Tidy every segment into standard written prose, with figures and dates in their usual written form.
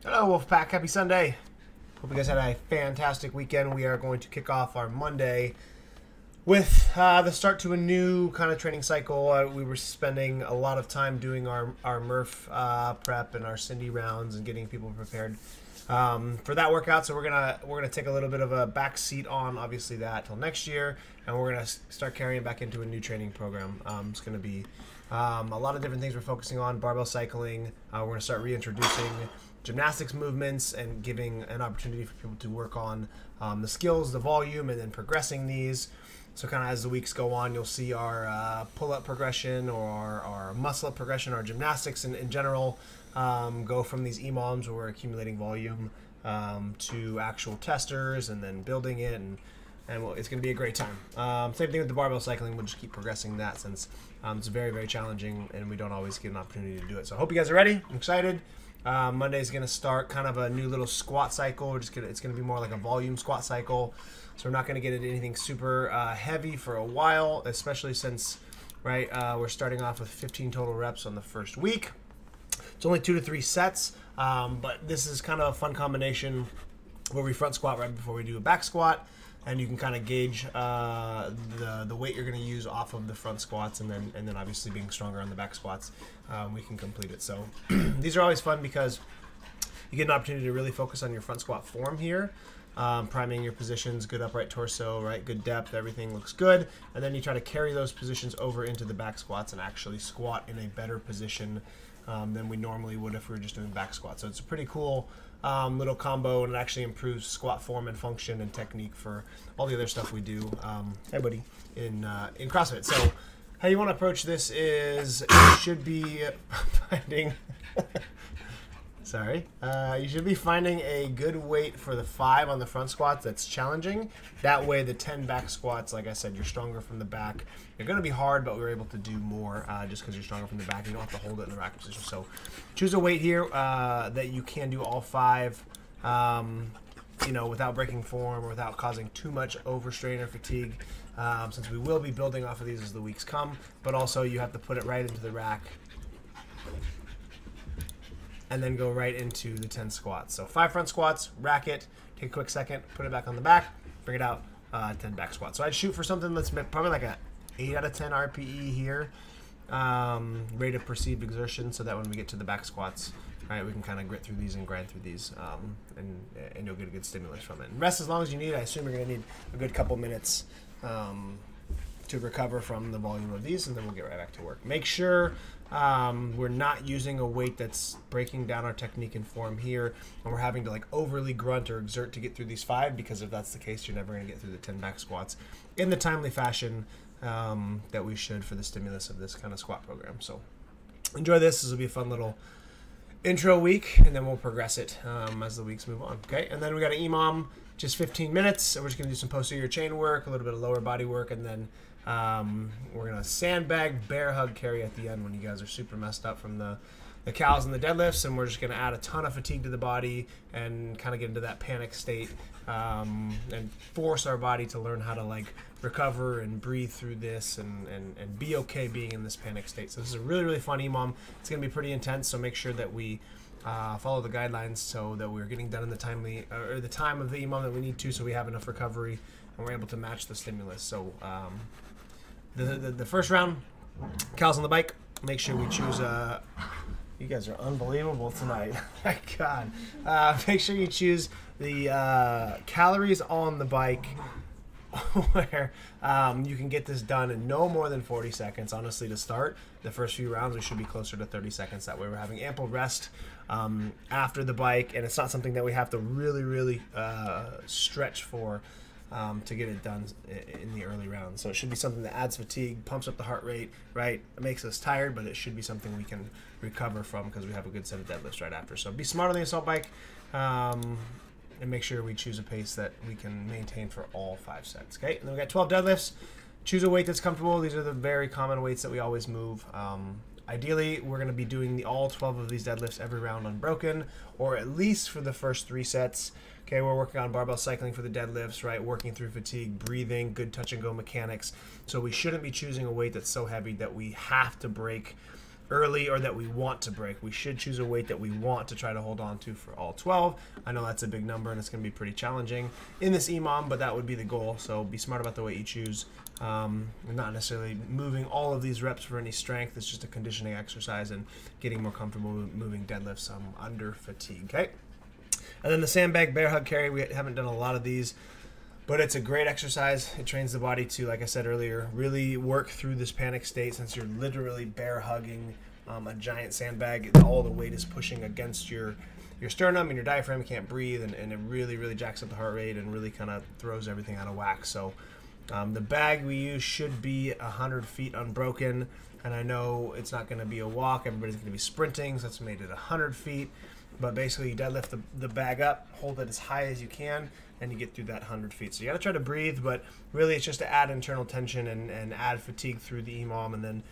Hello, Wolfpack. Happy Sunday. Hope you guys had a fantastic weekend. We are going to kick off our Monday with the start to a new kind of training cycle. We were spending a lot of time doing our Murph prep and our Cindy rounds and getting people prepared for that workout. So we're gonna take a little bit of a back seat on obviously that till next year, and we're gonna start carrying back into a new training program. It's gonna be a lot of different things we're focusing on. Barbell cycling. We're gonna start reintroducing gymnastics movements and giving an opportunity for people to work on the skills, the volume, and then progressing these. So kind of as the weeks go on, you'll see our pull-up progression or our muscle-up progression, our gymnastics in general go from these EMOMs where we're accumulating volume to actual testers and then building it, and it's going to be a great time. Same thing with the barbell cycling. We'll just keep progressing that since it's very, very challenging and we don't always get an opportunity to do it. So I hope you guys are ready. I'm excited. Monday's going to start kind of a new little squat cycle. It's going to be more like a volume squat cycle. So we're not going to get into anything super heavy for a while, especially since we're starting off with 15 total reps on the first week. It's only 2 to 3 sets, but this is kind of a fun combination where we front squat right before we do a back squat, and you can kind of gauge the weight you're going to use off of the front squats, and then obviously being stronger on the back squats, we can complete it. So these are always fun because you get an opportunity to really focus on your front squat form here, priming your positions, good upright torso, right, good depth, everything looks good, and then you try to carry those positions over into the back squats and actually squat in a better position than we normally would if we were just doing back squats. So it's a pretty cool little combo, and it actually improves squat form and function and technique for all the other stuff we do, in CrossFit. So how you want to approach this is you should be finding you should be finding a good weight for the 5 on the front squats that's challenging. That way the 10 back squats, like I said, you're stronger from the back. They're going to be hard, but we're able to do more just because you're stronger from the back. You don't have to hold it in the rack position. So choose a weight here that you can do all 5, without breaking form or without causing too much overstrain or fatigue, since we will be building off of these as the weeks come. But also you have to put it right into the rack and then go right into the 10 squats. So 5 front squats, rack it, take a quick second, put it back on the back, bring it out, 10 back squats. So I'd shoot for something that's probably like a 8 out of 10 RPE here, rate of perceived exertion, so that when we get to the back squats, we can kind of grit through these and grind through these, and you'll get a good stimulus from it. And rest as long as you need. I assume you're going to need a good couple minutes to recover from the volume of these, and then we'll get right back to work. Make sure we're not using a weight that's breaking down our technique and form here, and we're having to like overly grunt or exert to get through these 5, because if that's the case, you're never going to get through the 10 back squats in the timely fashion that we should for the stimulus of this kind of squat program. So enjoy this. This will be a fun little intro week, and then we'll progress it as the weeks move on. Okay, and then we got an EMOM, just 15 minutes, and we're just going to do some posterior chain work, a little bit of lower body work, and then we're going to sandbag bear hug carry at the end when you guys are super messed up from the cows and the deadlifts, and we're just going to add a ton of fatigue to the body and kind of get into that panic state, and force our body to learn how to like recover and breathe through this and be okay being in this panic state. So this is a really, really fun EMOM. It's going to be pretty intense, so make sure that we follow the guidelines so that we're getting done in the time of the EMOM that we need to, so we have enough recovery and we're able to match the stimulus. So the first round, cows on the bike. Make sure we choose you guys are unbelievable tonight. My God. Make sure you choose the calories on the bike where you can get this done in no more than 40 seconds. Honestly, to start the first few rounds, we should be closer to 30 seconds. That way we're having ample rest after the bike, and it's not something that we have to really, really stretch for to get it done in the early rounds. So it should be something that adds fatigue, pumps up the heart rate, right? It makes us tired, but it should be something we can recover from because we have a good set of deadlifts right after. So be smart on the assault bike, and make sure we choose a pace that we can maintain for all 5 sets. Okay, and then we got 12 deadlifts. Choose a weight that's comfortable. These are the very common weights that we always move. Ideally, we're going to be doing all 12 of these deadlifts every round unbroken, or at least for the first 3 sets. Okay, we're working on barbell cycling for the deadlifts, right? Working through fatigue, breathing, good touch and go mechanics. So we shouldn't be choosing a weight that's so heavy that we have to break early or that we want to break. We should choose a weight that we want to try to hold on to for all 12. I know that's a big number and it's going to be pretty challenging in this EMOM, but that would be the goal. So be smart about the weight you choose. Not necessarily moving all of these reps for any strength. It's just a conditioning exercise and getting more comfortable moving deadlifts under fatigue. Okay. And then the sandbag bear hug carry, we haven't done a lot of these, but it's a great exercise. It trains the body to, like I said earlier, really work through this panic state since you're literally bear hugging a giant sandbag. All the weight is pushing against your sternum and your diaphragm. You can't breathe, and it really, really jacks up the heart rate and really kind of throws everything out of whack. So the bag we use should be 100 feet unbroken, and I know it's not going to be a walk. Everybody's going to be sprinting, so it's made it 100 feet. But basically, you deadlift the bag up, hold it as high as you can, and you get through that 100 feet. So you got to try to breathe, but really it's just to add internal tension and add fatigue through the EMOM. And then,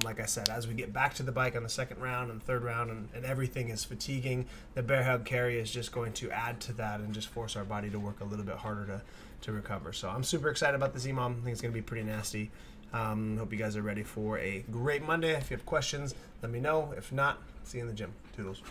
like I said, as we get back to the bike on the second round and third round and everything is fatiguing, the bear hug carry is just going to add to that and just force our body to work a little bit harder to recover. So I'm super excited about this EMOM. I think it's going to be pretty nasty. Hope you guys are ready for a great Monday. If you have questions, let me know. If not, see you in the gym. Toodles.